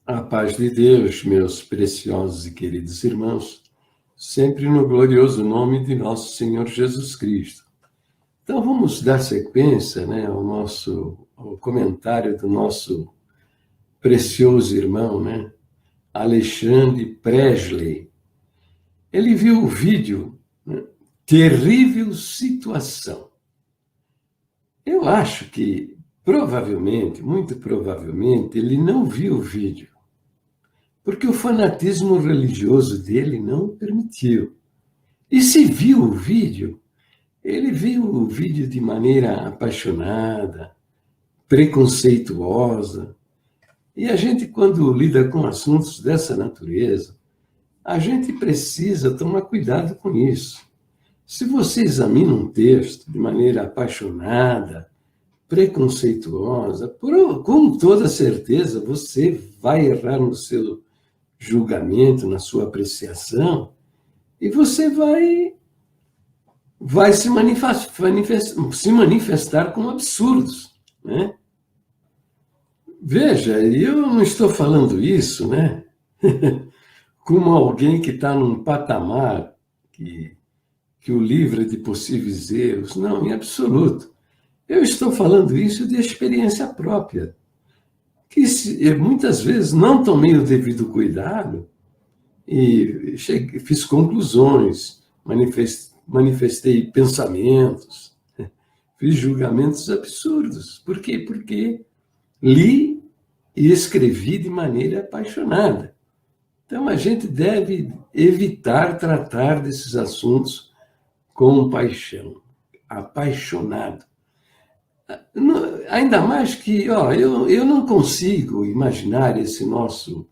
A paz de Deus, meus preciosos e queridos irmãos, sempre no glorioso nome de nosso Senhor Jesus Cristo. Então vamos dar sequência, ao comentário do nosso precioso irmão, Alexandre Presley. Ele viu o vídeo, Terrível Situação. Eu acho que provavelmente, muito provavelmente, ele não viu o vídeo, porque o fanatismo religioso dele não permitiu. E se viu o vídeo, ele viu o vídeo de maneira apaixonada, preconceituosa. E a gente, quando lida com assuntos dessa natureza, a gente precisa tomar cuidado com isso. Se você examina um texto de maneira apaixonada, preconceituosa, com toda certeza você vai errar no seu julgamento, na sua apreciação, e você vai se manifestar como absurdos, né? Veja, eu não estou falando isso, como alguém que está num patamar que o livra de possíveis erros. Não, em absoluto. Eu estou falando isso de experiência própria, que muitas vezes não tomei o devido cuidado e fiz conclusões, manifestei pensamentos, fiz julgamentos absurdos. Por quê? Porque li e escrevi de maneira apaixonada. Então, a gente deve evitar tratar desses assuntos com paixão, apaixonado. Ainda mais que, eu não consigo imaginar esse nosso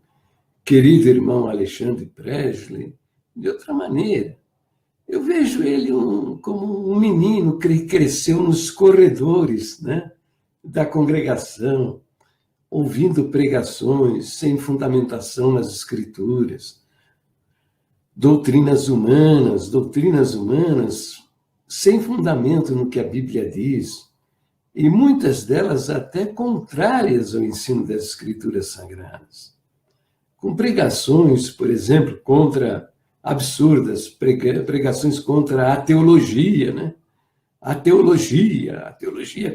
querido irmão Alexandre Presley de outra maneira. Eu vejo ele como um menino que cresceu nos corredores, da congregação, ouvindo pregações sem fundamentação nas escrituras, doutrinas humanas sem fundamento no que a Bíblia diz, e muitas delas até contrárias ao ensino das Escrituras Sagradas. Com pregações, por exemplo, absurdas, pregações contra a teologia, A teologia,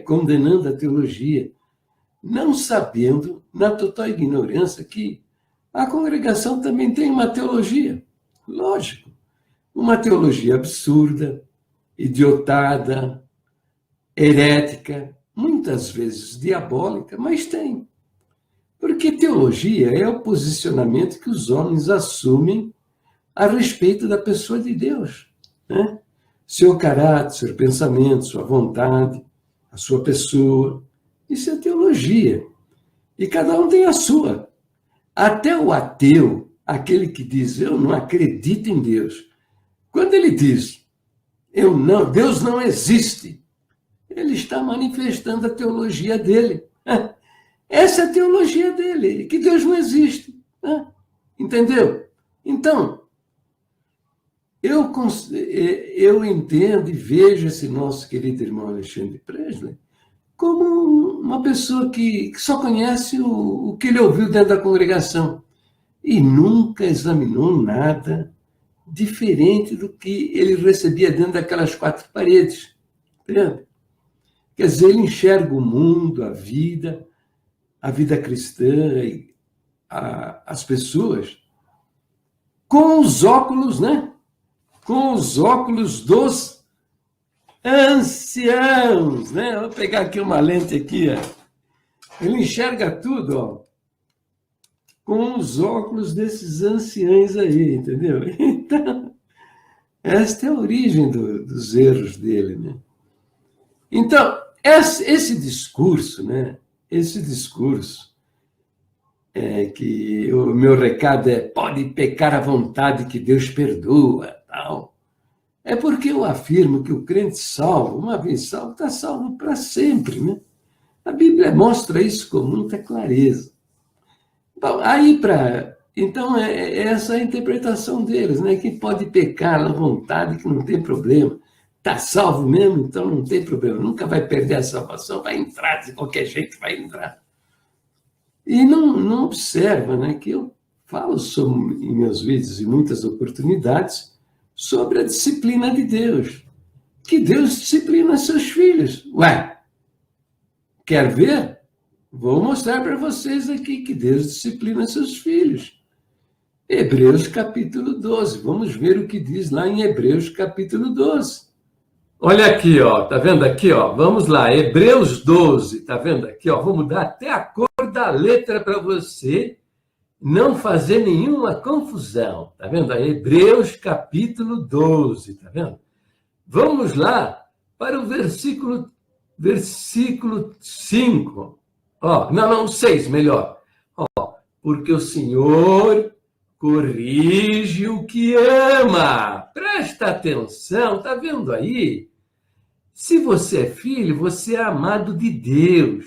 condenando a teologia, não sabendo, na total ignorância, que a congregação também tem uma teologia. Lógico, uma teologia absurda, idiotada, herética, muitas vezes diabólica, mas tem. Porque teologia é o posicionamento que os homens assumem a respeito da pessoa de Deus, Seu caráter, seu pensamento, sua vontade, a sua pessoa. Isso é teologia. E cada um tem a sua. Até o ateu, aquele que diz, eu não acredito em Deus, quando ele diz, Deus não existe, ele está manifestando a teologia dele. Essa é a teologia dele, que Deus não existe. Entendeu? Então, eu entendo e vejo esse nosso querido irmão Alexandre Presley como uma pessoa que só conhece o que ele ouviu dentro da congregação e nunca examinou nada diferente do que ele recebia dentro daquelas quatro paredes. Entende? Quer dizer, ele enxerga o mundo, a vida cristã, e as pessoas, com os óculos, Com os óculos dos anciãos, Vou pegar aqui uma lente aqui, Ele enxerga tudo, com os óculos desses anciãos aí, entendeu? Então, esta é a origem dos erros dele, Então, esse discurso, Esse discurso que o meu recado é: pode pecar à vontade que Deus perdoa, tal. É porque eu afirmo que o crente salvo, uma vez salvo, está salvo para sempre, A Bíblia mostra isso com muita clareza. Bom, então, é essa a interpretação deles, que pode pecar à vontade, que não tem problema. Está salvo mesmo, então não tem problema. Nunca vai perder a salvação, vai entrar, de qualquer jeito vai entrar. E não observa, né, que eu falo em meus vídeos, em muitas oportunidades, sobre a disciplina de Deus. Que Deus disciplina seus filhos. Ué, quer ver? Vou mostrar para vocês aqui que Deus disciplina seus filhos. Hebreus capítulo 12. Vamos ver o que diz lá em Hebreus capítulo 12. Olha aqui, ó, tá vendo aqui, ó? Vamos lá, Hebreus 12, tá vendo aqui, ó? Vou mudar até a cor da letra para você não fazer nenhuma confusão, tá vendo? Hebreus capítulo 12, tá vendo? Vamos lá para o versículo 5. Ó, não, 6, melhor. Ó, porque o Senhor corrige o que ama. Presta atenção, tá vendo aí? Se você é filho, você é amado de Deus.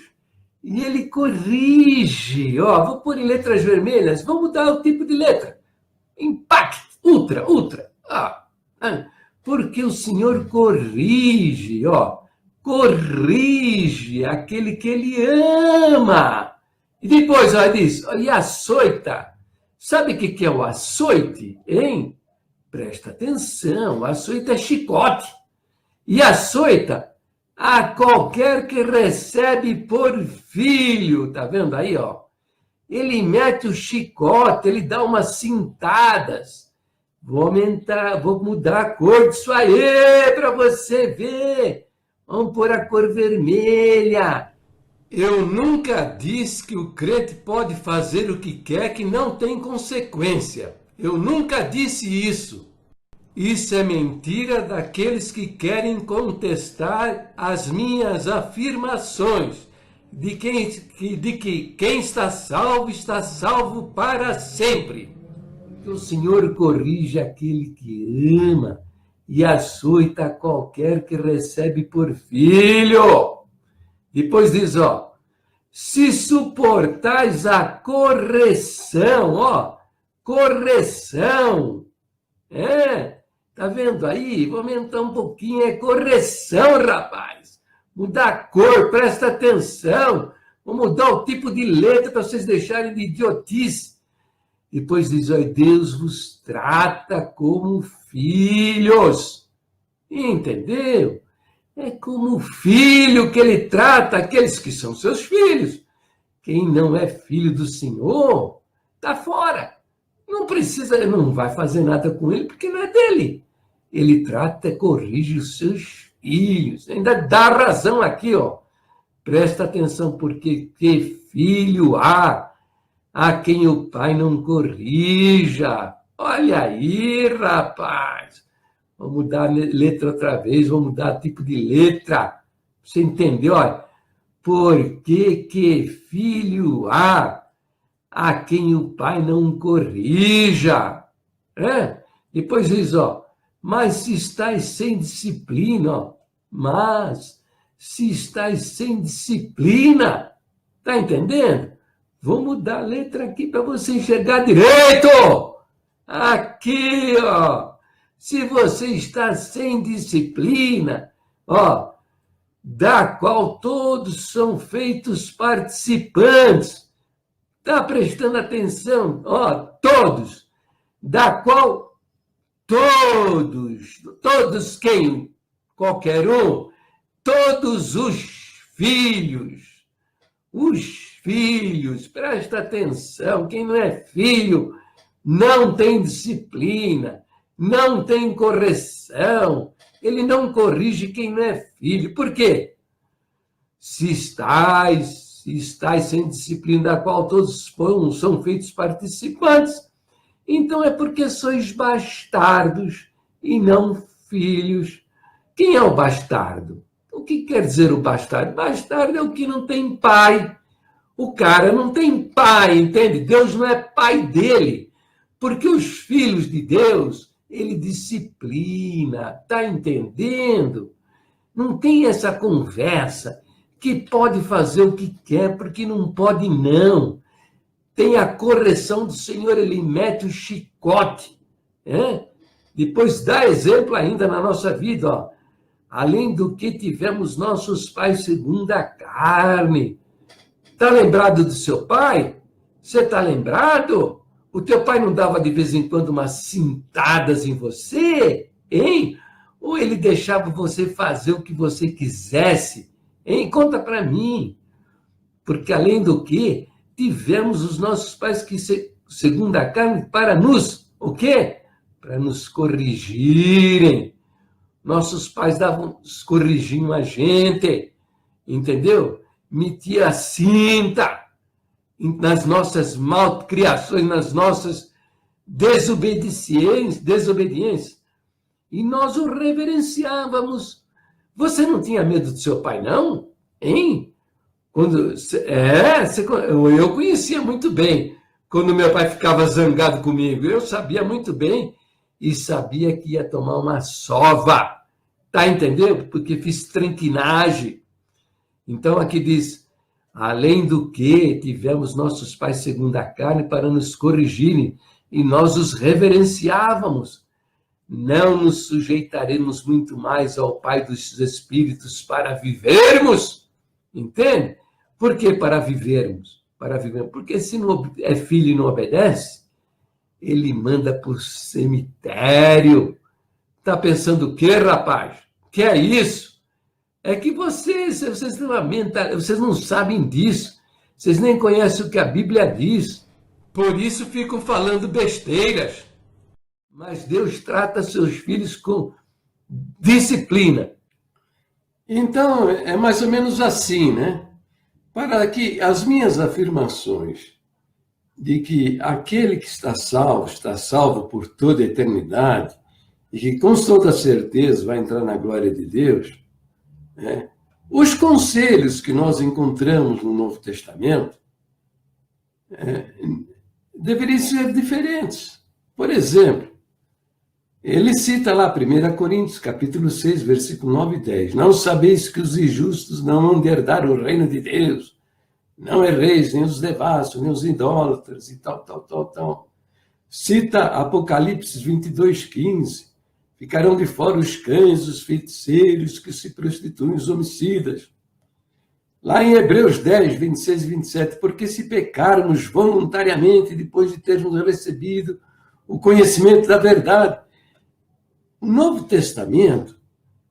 E ele corrige. Ó, vou pôr em letras vermelhas, vou mudar o tipo de letra. Impact, ultra. Porque o Senhor corrige, ó. Corrige aquele que ele ama. E depois, ó, diz, e açoita. Sabe o que é o açoite, hein? Presta atenção, o açoite é chicote. E açoita a qualquer que recebe por filho. Tá vendo aí, ó? Ele mete o chicote, ele dá umas cintadas. Vou mudar a cor disso aí para você ver. Vamos pôr a cor vermelha. Eu nunca disse que o crente pode fazer o que quer que não tem consequência. Eu nunca disse isso. Isso é mentira daqueles que querem contestar as minhas afirmações de que quem está salvo para sempre. O Senhor corrige aquele que ama e açoita qualquer que recebe por filho. Depois diz, ó, se suportais a correção, ó, correção, tá vendo aí? Vou aumentar um pouquinho, é correção, rapaz. Mudar a cor, presta atenção. Vou mudar o tipo de letra para vocês deixarem de idiotice. Depois diz, ó, Deus vos trata como filhos. Entendeu? É como filho que ele trata aqueles que são seus filhos. Quem não é filho do Senhor, tá fora. Não precisa, não vai fazer nada com ele, porque não é dele. Ele trata, corrige os seus filhos. Ainda dá razão aqui, ó. Presta atenção, porque que filho há a quem o pai não corrija. Olha aí, rapaz. Vamos mudar a letra outra vez, vamos mudar tipo de letra. Você entendeu? Olha, porque que filho há a quem o pai não corrija. Depois diz, ó, mas se estáis sem disciplina, ó, tá entendendo? Vou mudar a letra aqui para você enxergar direito. Aqui, ó, se você está sem disciplina, ó, da qual todos são feitos participantes. Está prestando atenção? Ó, todos. Da qual todos quem? Qualquer um. Todos os filhos. Presta atenção. Quem não é filho não tem disciplina, não tem correção. Ele não corrige quem não é filho. Por quê? Se estáis sem disciplina da qual todos são feitos participantes, então é porque sois bastardos e não filhos. Quem é o bastardo? O que quer dizer o bastardo? Bastardo é o que não tem pai. O cara não tem pai, entende? Deus não é pai dele. Porque os filhos de Deus, ele disciplina, tá entendendo? Não tem essa conversa que pode fazer o que quer, porque não pode não. Tem a correção do Senhor, ele mete o chicote. Depois dá exemplo ainda na nossa vida, ó. Além do que tivemos nossos pais segundo a carne. Está lembrado do seu pai? Você está lembrado? O teu pai não dava de vez em quando umas cintadas em você? Hein? Ou ele deixava você fazer o que você quisesse? Hein? Conta para mim. Porque, além do que, tivemos os nossos pais que, segundo a carne, para nos, o quê? Para nos corrigirem. Nossos pais corrigiam a gente, entendeu? Metia a cinta nas nossas malcriações, nas nossas desobediências. E nós o reverenciávamos. Você não tinha medo do seu pai, não? Hein? Eu conhecia muito bem. Quando meu pai ficava zangado comigo, eu sabia muito bem e sabia que ia tomar uma sova. Tá entendendo? Porque fiz tranquinagem. Então aqui diz, além do que tivemos nossos pais segundo a carne para nos corrigirem, e nós os reverenciávamos. Não nos sujeitaremos muito mais ao Pai dos Espíritos para vivermos. Entende? Por que para vivermos? Para viver. Porque se não é filho e não obedece, ele manda para o cemitério. Está pensando o quê, rapaz? Que é isso? É que vocês não sabem disso. Vocês nem conhecem o que a Bíblia diz. Por isso ficam falando besteiras. Mas Deus trata seus filhos com disciplina. Então, é mais ou menos assim, né? Para que as minhas afirmações de que aquele que está salvo por toda a eternidade, e que com toda certeza vai entrar na glória de Deus, né? Os conselhos que nós encontramos no Novo Testamento deveriam ser diferentes. Por exemplo, ele cita lá 1 Coríntios, capítulo 6, versículo 9 e 10. Não sabeis que os injustos não vão herdar o reino de Deus. Não erreis, nem os devassos, nem os idólatras e tal. Cita Apocalipse 22, 15. Ficarão de fora os cães, os feiticeiros, que se prostituem, os homicidas. Lá em Hebreus 10, 26 e 27. Porque se pecarmos voluntariamente, depois de termos recebido o conhecimento da verdade. O Novo Testamento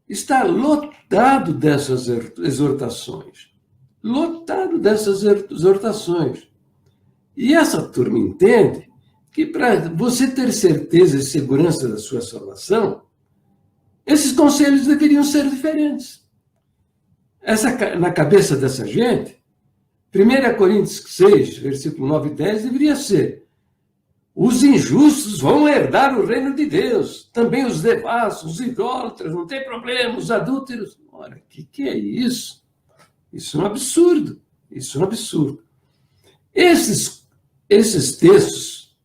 está lotado dessas exortações. Lotado dessas exortações. E essa turma entende que para você ter certeza e segurança da sua salvação, esses conselhos deveriam ser diferentes. Na cabeça dessa gente, 1 Coríntios 6, versículo 9 e 10, deveria ser: os injustos vão herdar o reino de Deus, também os devassos, os idólatras, não tem problema, os adúlteros. Ora, o que é isso? Isso é um absurdo. Isso é um absurdo. Esses textos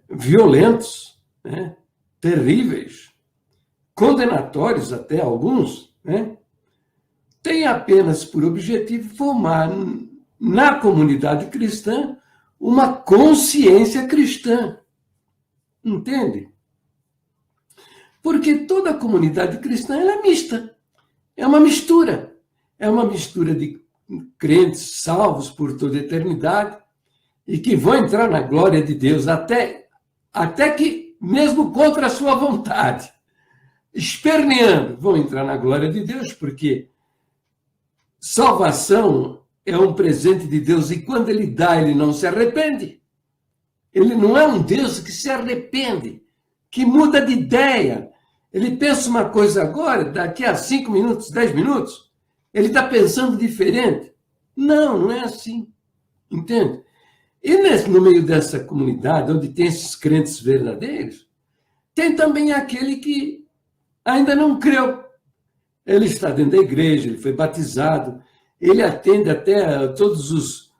violentos, né, terríveis, condenatórios até alguns, né, têm apenas por objetivo formar na comunidade cristã uma consciência cristã. Entende? Porque toda a comunidade cristã ela é mista. É uma mistura. É uma mistura de crentes salvos por toda a eternidade e que vão entrar na glória de Deus até que, mesmo contra a sua vontade, esperneando, vão entrar na glória de Deus, porque salvação é um presente de Deus e quando ele dá, ele não se arrepende. Ele não é um Deus que se arrepende, que muda de ideia. Ele pensa uma coisa agora, daqui a 5 minutos, 10 minutos, ele está pensando diferente. Não, não é assim. Entende? E no meio dessa comunidade, onde tem esses crentes verdadeiros, tem também aquele que ainda não creu. Ele está dentro da igreja, ele foi batizado, ele atende até todos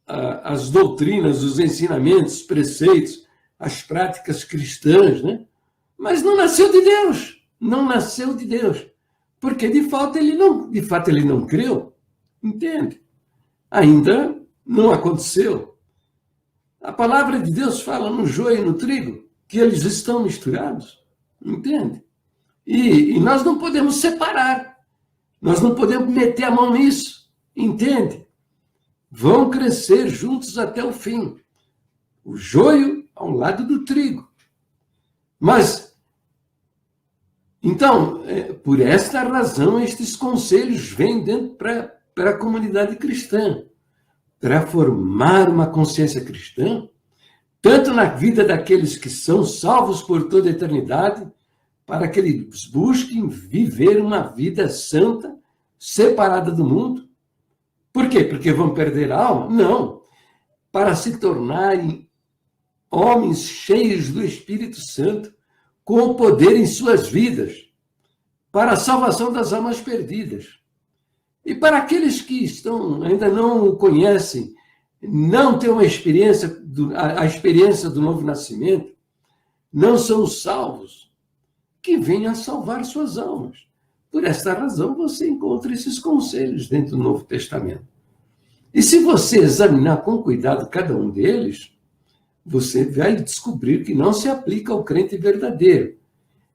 as doutrinas, os ensinamentos, os preceitos, as práticas cristãs, né? Mas não nasceu de Deus, não nasceu de Deus, porque de fato ele não creu, entende? Ainda não aconteceu. A palavra de Deus fala no joio e no trigo, que eles estão misturados, entende? E nós não podemos separar, nós não podemos meter a mão nisso, Entende? Vão crescer juntos até o fim. O joio ao lado do trigo. Mas, então, por esta razão, estes conselhos vêm dentro para a comunidade cristã, para formar uma consciência cristã, tanto na vida daqueles que são salvos por toda a eternidade, para que eles busquem viver uma vida santa, separada do mundo. Por quê? Porque vão perder a alma? Não. Para se tornarem homens cheios do Espírito Santo, com o poder em suas vidas, para a salvação das almas perdidas. E para aqueles que ainda não o conhecem, não têm uma experiência, a experiência do novo nascimento, não são salvos, que venham a salvar suas almas. Por esta razão, você encontra esses conselhos dentro do Novo Testamento. E se você examinar com cuidado cada um deles, você vai descobrir que não se aplica ao crente verdadeiro.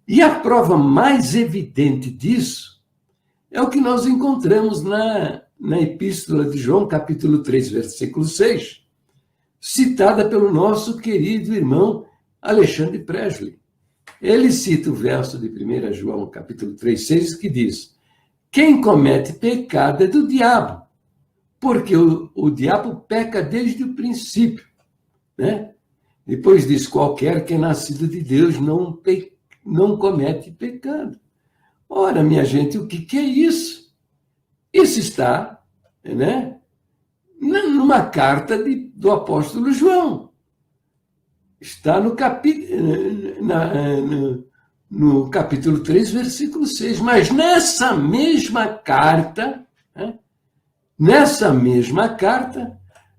E a prova mais evidente disso é o que nós encontramos na Epístola de João, capítulo 3, versículo 6, citada pelo nosso querido irmão Alexandre Presley. Ele cita o verso de 1 João, capítulo 3, 6, que diz: quem comete pecado é do diabo, porque o diabo peca desde o princípio, né? Depois diz, qualquer que é nascido de Deus não comete pecado. Ora, minha gente, o que é isso? Isso está, né, numa carta do apóstolo João. Está no capítulo 3, versículo 6. Mas nessa mesma carta, né,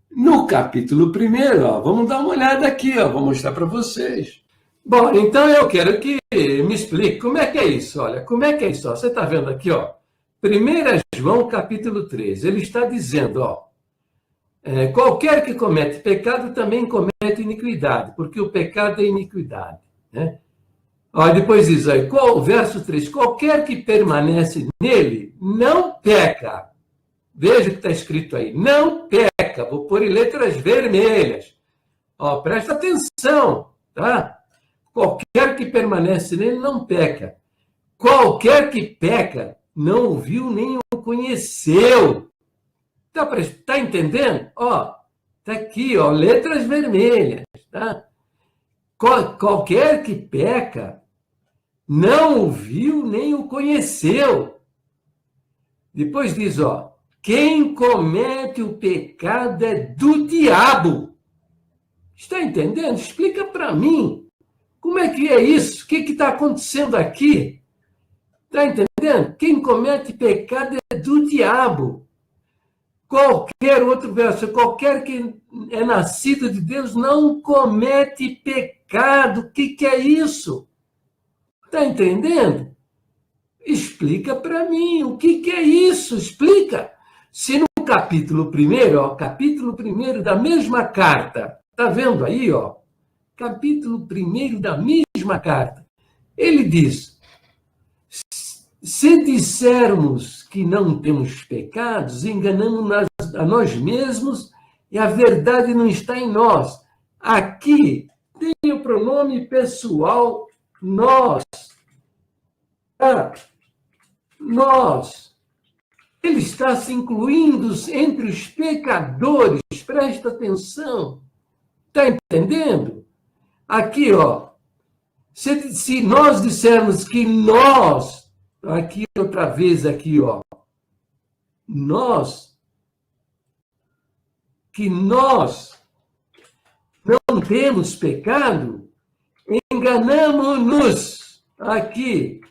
no capítulo 1, vamos dar uma olhada aqui, vou mostrar para vocês. Bom, então eu quero que me explique como é que é isso. Olha, como é que é isso? Você está vendo aqui, 1 João, capítulo 3. Ele está dizendo, qualquer que comete pecado também comete iniquidade, porque o pecado é iniquidade, né? Depois diz aí, verso 3, qualquer que permanece nele não peca. Veja o que está escrito aí, não peca. Vou pôr em letras vermelhas. Presta atenção, tá? Qualquer que permanece nele não peca. Qualquer que peca não o viu nem o conheceu. Tá entendendo? Tá aqui, letras vermelhas, tá? Qualquer que peca não o viu nem o conheceu. Depois diz, quem comete o pecado é do diabo. Está entendendo? Explica para mim. Como é que é isso? O que está acontecendo aqui? Está entendendo? Quem comete pecado é do diabo. Qualquer outro verso, qualquer que é nascido de Deus não comete pecado. O que é isso? Está entendendo? Explica para mim. O que é isso? Explica. Se no capítulo 1, capítulo 1 da mesma carta, está vendo aí, capítulo 1 da mesma carta, ele diz, se dissermos que não temos pecados, enganamos a nós mesmos e a verdade não está em nós. Aqui tem o pronome pessoal nós. Nós. Ele está se incluindo entre os pecadores. Presta atenção. Está entendendo? Aqui, se nós dissermos que nós, aqui outra vez, aqui, que nós não temos pecado, enganamos-nos. Aqui,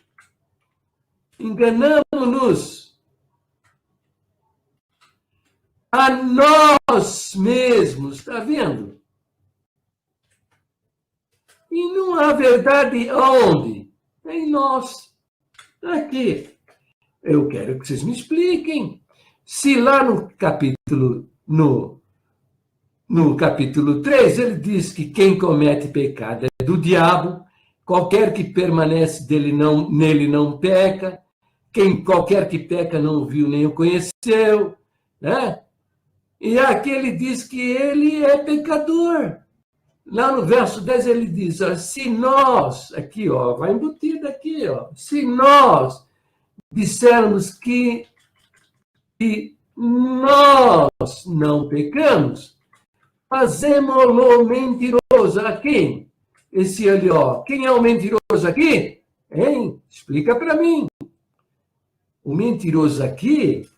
enganamos-nos a nós mesmos. Está vendo? E não há verdade onde? Em nós. Aqui. Eu quero que vocês me expliquem. Se lá no capítulo 3, ele diz que quem comete pecado é do diabo, qualquer que permanece nele não peca, qualquer que peca não o viu nem o conheceu. né? E aqui ele diz que ele é pecador. Lá no verso 10 ele diz, ó, se nós, aqui, ó, vai embutido aqui, ó, se nós dissermos que nós não pecamos, fazemos-lo mentiroso. A quem? Esse ali, ó. Quem é o mentiroso aqui? Hein? Explica para mim. O mentiroso aqui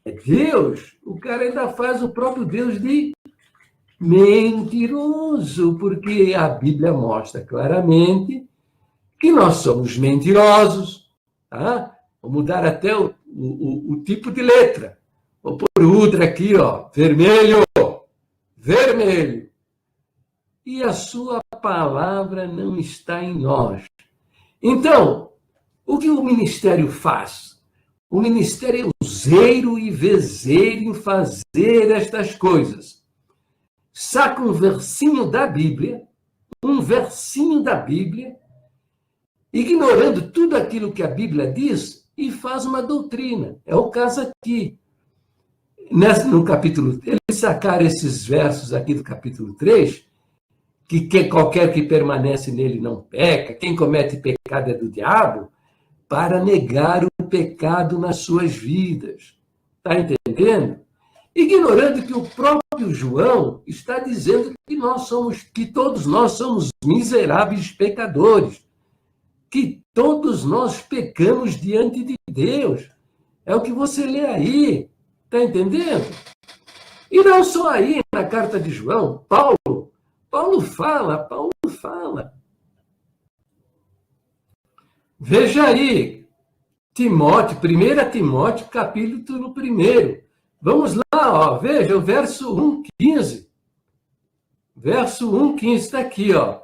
é Deus. O cara ainda faz o próprio Deus de mentiroso, porque a Bíblia mostra claramente que nós somos mentirosos. Tá? Vou mudar até o tipo de letra. Vou pôr ultra aqui, ó, vermelho, vermelho. E a sua palavra não está em nós. Então, o que o ministério faz? O ministério é useiro e vezeiro em fazer estas coisas. Saca um versinho da Bíblia, ignorando tudo aquilo que a Bíblia diz, e faz uma doutrina. É o caso aqui. No capítulo, eles sacaram esses versos aqui do capítulo 3, que qualquer que permanece nele não peca, quem comete pecado é do diabo, para negar o pecado nas suas vidas. Está entendendo? Ignorando que o próprio João está dizendo que todos nós somos miseráveis pecadores, que todos nós pecamos diante de Deus. É o que você lê aí, está entendendo? E não só aí, na carta de João, Paulo fala. Veja aí, 1 Timóteo, capítulo 1. Vamos lá, ó, veja o verso 1:15. Verso 1:15 está aqui, ó.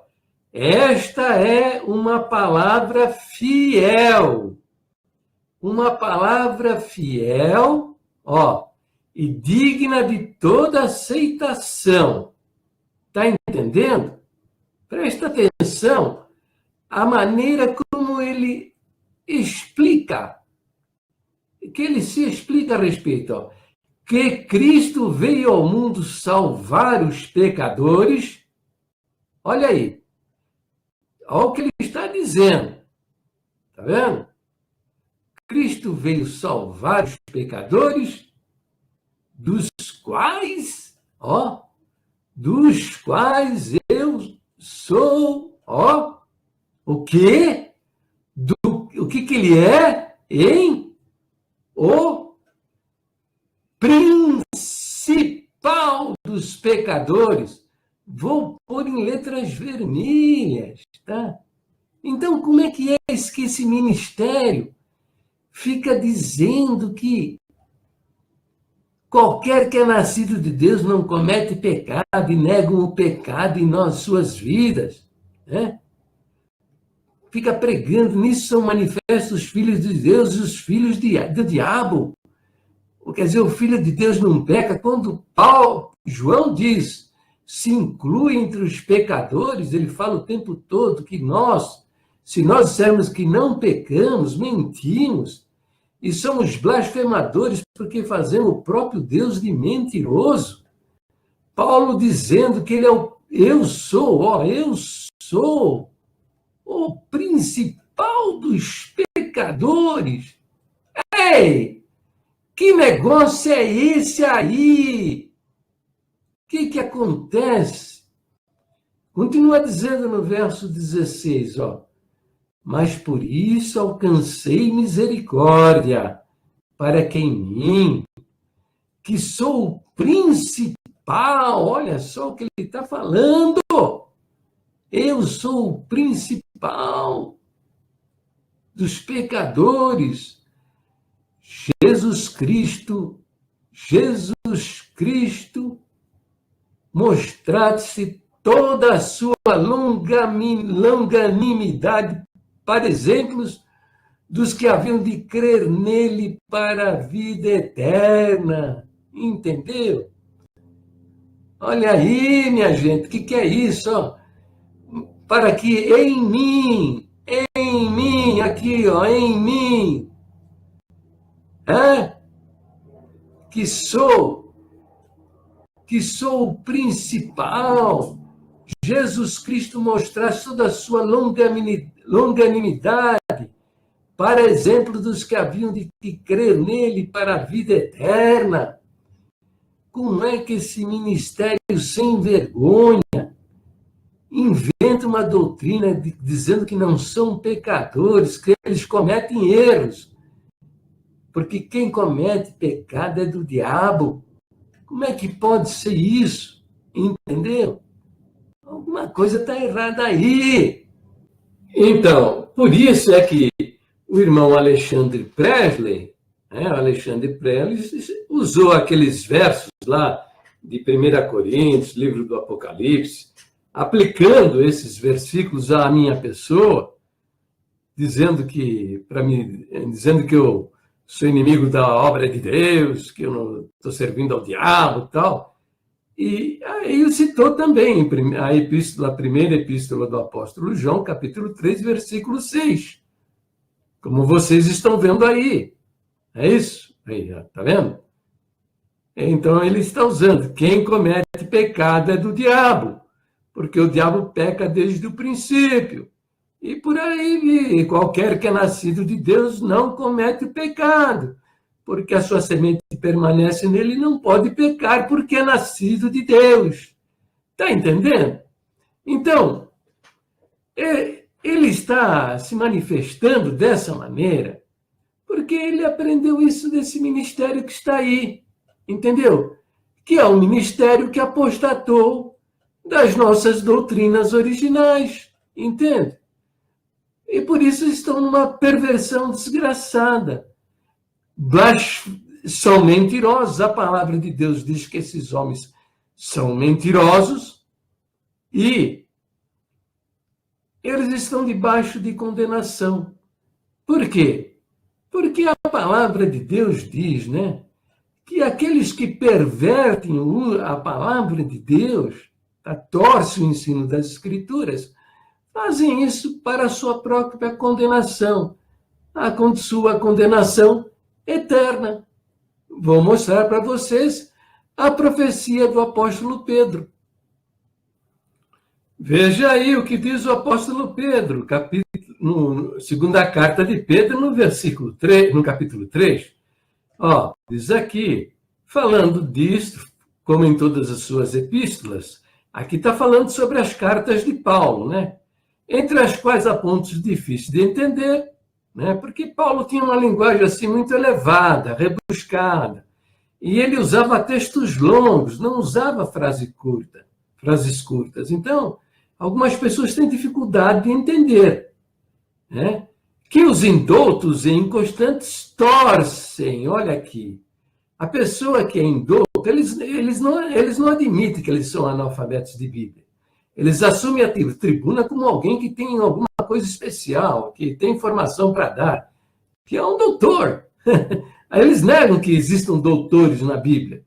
Esta é uma palavra fiel. Uma palavra fiel, ó, e digna de toda aceitação. Está entendendo? Presta atenção a maneira como ele explica, que ele se explica a respeito, ó, que Cristo veio ao mundo salvar os pecadores. Olha aí, olha o que ele está dizendo, tá vendo? Cristo veio salvar os pecadores, dos quais eu sou, ó, o quê? O que ele é? Hein? O principal dos pecadores. Vou pôr em letras vermelhas, tá? Então, como é que esse ministério fica dizendo que qualquer que é nascido de Deus não comete pecado e negam o pecado em suas vidas, né? Fica pregando, nisso são manifestos os filhos de Deus e os filhos do diabo. Quer dizer, o filho de Deus não peca. Quando João diz, se inclui entre os pecadores, ele fala o tempo todo que se nós dissermos que não pecamos, mentimos, e somos blasfemadores porque fazemos o próprio Deus de mentiroso. Paulo dizendo que ele é eu sou o principal dos pecadores. Ei, que negócio é esse aí? O que acontece? Continua dizendo no verso 16, ó. Mas por isso alcancei misericórdia, para que em mim, que sou o principal, olha só o que ele está falando, eu sou o principal dos pecadores, Jesus Cristo, mostrasse toda a sua longanimidade para exemplos dos que haviam de crer nele para a vida eterna. Entendeu? Olha aí, minha gente, o que é isso? Ó? Para que em mim, aqui, ó, em mim, que sou o principal. Jesus Cristo mostrasse toda a sua longanimidade, para exemplo dos que haviam de crer nele para a vida eterna. Como é que esse ministério sem vergonha inventa uma doutrina dizendo que não são pecadores, que eles cometem erros? Porque quem comete pecado é do diabo. Como é que pode ser isso? Entendeu? Alguma coisa está errada aí. Então, por isso é que o irmão Alexandre Presley, usou aqueles versos lá de 1 Coríntios, livro do Apocalipse, aplicando esses versículos à minha pessoa, dizendo que eu sou inimigo da obra de Deus, que eu não estou servindo ao diabo e tal. E aí ele citou também a primeira epístola do apóstolo João, capítulo 3, versículo 6. Como vocês estão vendo aí. É isso? Aí, tá vendo? Então ele está usando. Quem comete pecado é do diabo, porque o diabo peca desde o princípio. E por aí, qualquer que é nascido de Deus não comete pecado, porque a sua semente permanece nele e não pode pecar, porque é nascido de Deus. Está entendendo? Então, ele está se manifestando dessa maneira, porque ele aprendeu isso desse ministério que está aí, entendeu? Que é um ministério que apostatou das nossas doutrinas originais, entende? E por isso estão numa perversão desgraçada. São mentirosos. A palavra de Deus diz que esses homens são mentirosos e eles estão debaixo de condenação. Por quê? Porque a palavra de Deus diz, né, que aqueles que pervertem a palavra de Deus, torcem o ensino das Escrituras, fazem isso para a sua própria condenação, a sua condenação eterna. Vou mostrar para vocês a profecia do apóstolo Pedro. Veja aí o que diz o apóstolo Pedro, segunda carta de Pedro, no capítulo 3. Diz aqui, falando disto, como em todas as suas epístolas, aqui está falando sobre as cartas de Paulo, né? Entre as quais há pontos difíceis de entender, né? Porque Paulo tinha uma linguagem assim muito elevada, rebuscada, e ele usava textos longos, não usava frases curtas. Então, algumas pessoas têm dificuldade de entender, né? Que os indoutos e inconstantes torcem. Olha aqui, a pessoa que é indouto, eles não admitem que eles são analfabetos de Bíblia. Eles assumem a tribuna como alguém que tem alguma coisa especial, que tem informação para dar, que é um doutor. Aí eles negam que existam doutores na Bíblia.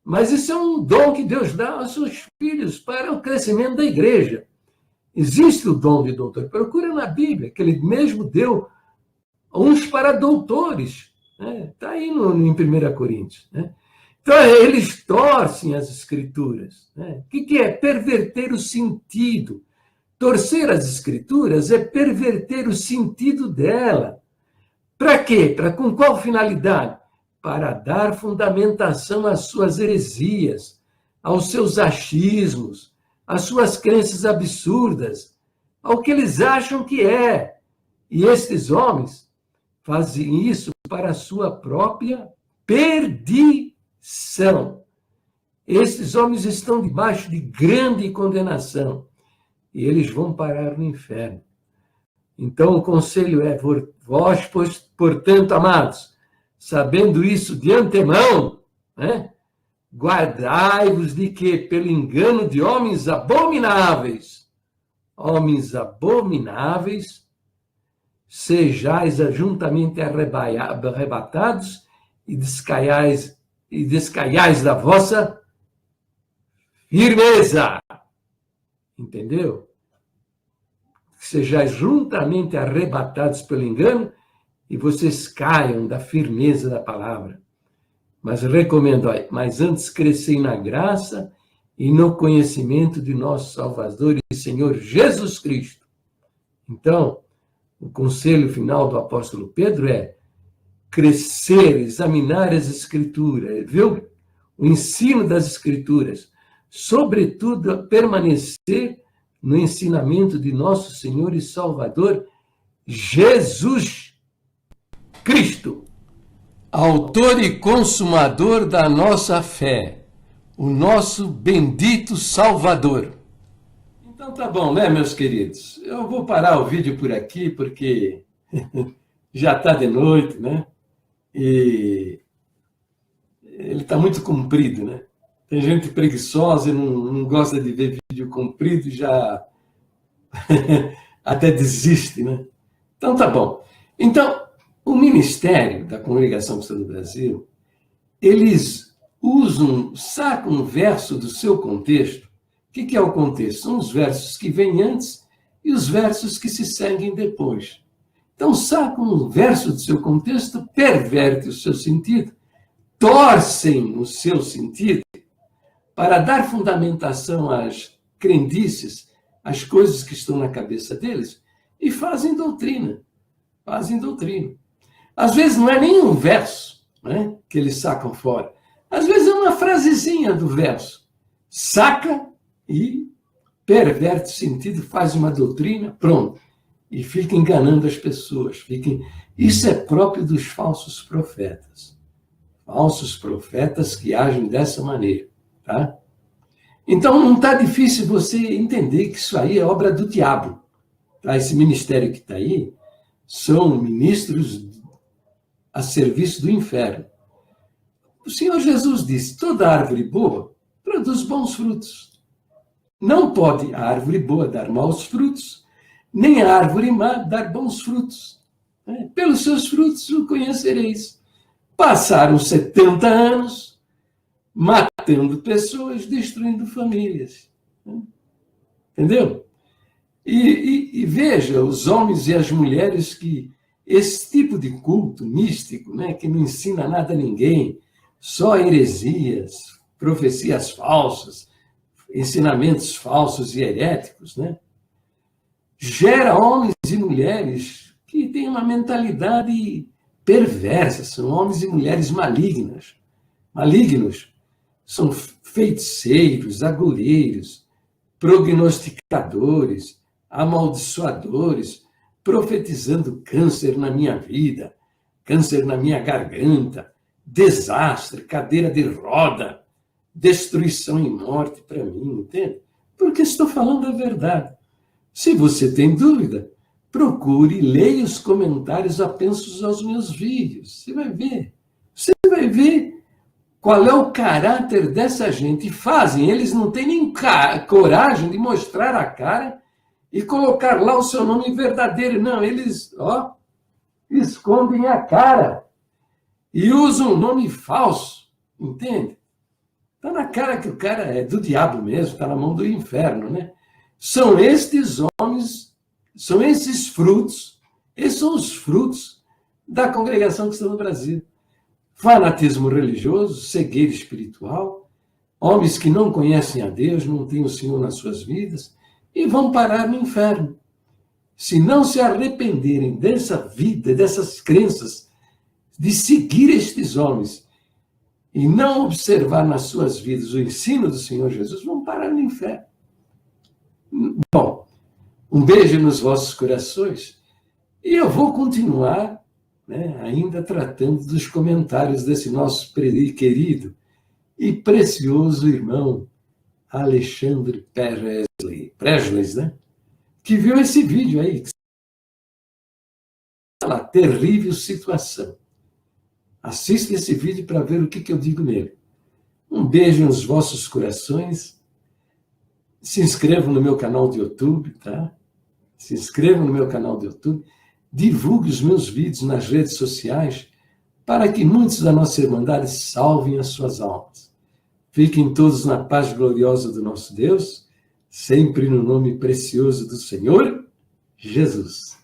Mas isso é um dom que Deus dá aos seus filhos para o crescimento da igreja. Existe o dom de doutor. Procura na Bíblia, que ele mesmo deu uns para doutores. Está aí em 1 Coríntios. Né? Então, eles torcem as Escrituras. Né? O que é? Perverter o sentido. Torcer as Escrituras é perverter o sentido dela. Para quê? Com qual finalidade? Para dar fundamentação às suas heresias, aos seus achismos, às suas crenças absurdas, ao que eles acham que é. E estes homens fazem isso para a sua própria perdição. Estes homens estão debaixo de grande condenação e eles vão parar no inferno. Então, o conselho é: vós, portanto, amados, sabendo isso de antemão, né, guardai-vos de que, pelo engano de homens abomináveis, sejais juntamente arrebatados e descaiais da vossa firmeza. Entendeu? Sejais juntamente arrebatados pelo engano e vocês caiam da firmeza da palavra. Mas recomendo, olha, mas antes crescei na graça e no conhecimento de nosso Salvador e Senhor Jesus Cristo. Então, o conselho final do apóstolo Pedro é crescer, examinar as Escrituras, ver o ensino das Escrituras, sobretudo permanecer no ensinamento de nosso Senhor e Salvador, Jesus Cristo, autor e consumador da nossa fé, o nosso bendito Salvador. Então tá bom, né, meus queridos? Eu vou parar o vídeo por aqui, porque já está de noite, né? E ele está muito comprido, né? Tem gente preguiçosa e não gosta de ver vídeo comprido e já até desiste, né? Então tá bom. Então, o Ministério da Congregação Cristã do Brasil, eles sacam um verso do seu contexto. O que é o contexto? São os versos que vêm antes e os versos que se seguem depois. Então, sacam um verso do seu contexto, perverte o seu sentido, torcem o seu sentido para dar fundamentação às crendices, às coisas que estão na cabeça deles, e fazem doutrina. Fazem doutrina. Às vezes não é nem um verso, né, que eles sacam fora. Às vezes é uma frasezinha do verso. Saca e perverte o sentido, faz uma doutrina, pronto. E fica enganando as pessoas. Isso é próprio dos falsos profetas. Falsos profetas que agem dessa maneira. Tá? Então não está difícil você entender que isso aí é obra do diabo. Tá? Esse ministério que está aí são ministros a serviço do inferno. O Senhor Jesus disse, toda árvore boa produz bons frutos. Não pode a árvore boa dar maus frutos, nem a árvore má dar bons frutos. Pelos seus frutos o conhecereis. Passaram 70 anos matando pessoas, destruindo famílias. Entendeu? E veja os homens e as mulheres que esse tipo de culto místico, né, que não ensina nada a ninguém, só heresias, profecias falsas, ensinamentos falsos e heréticos, né, gera homens e mulheres que têm uma mentalidade perversa, são homens e mulheres malignos. São feiticeiros, agoureiros, prognosticadores, amaldiçoadores, profetizando câncer na minha vida, câncer na minha garganta, desastre, cadeira de roda, destruição e morte para mim, entende? Porque estou falando a verdade. Se você tem dúvida, procure e leia os comentários apensos aos meus vídeos. Você vai ver. Você vai ver qual é o caráter dessa gente. E fazem, eles não têm nem coragem de mostrar a cara e colocar lá o seu nome verdadeiro. Não, eles, escondem a cara e usam um nome falso, entende? Está na cara que o cara é do diabo mesmo, está na mão do inferno, né? São estes homens, são esses frutos, esses são os frutos da congregação cristã no Brasil. Fanatismo religioso, cegueira espiritual, homens que não conhecem a Deus, não têm o Senhor nas suas vidas e vão parar no inferno. Se não se arrependerem dessa vida, dessas crenças, de seguir estes homens e não observar nas suas vidas o ensino do Senhor Jesus, vão parar no inferno. Bom, um beijo nos vossos corações e eu vou continuar, né, ainda tratando dos comentários desse nosso querido e precioso irmão Alexandre Presley, né, que viu esse vídeo aí. Olha lá, terrível situação. Assista esse vídeo para ver o que eu digo nele. Um beijo nos vossos corações. Se inscrevam no meu canal de YouTube, tá? Se inscrevam no meu canal de YouTube. Divulgue os meus vídeos nas redes sociais para que muitos da nossa Irmandade salvem as suas almas. Fiquem todos na paz gloriosa do nosso Deus, sempre no nome precioso do Senhor Jesus.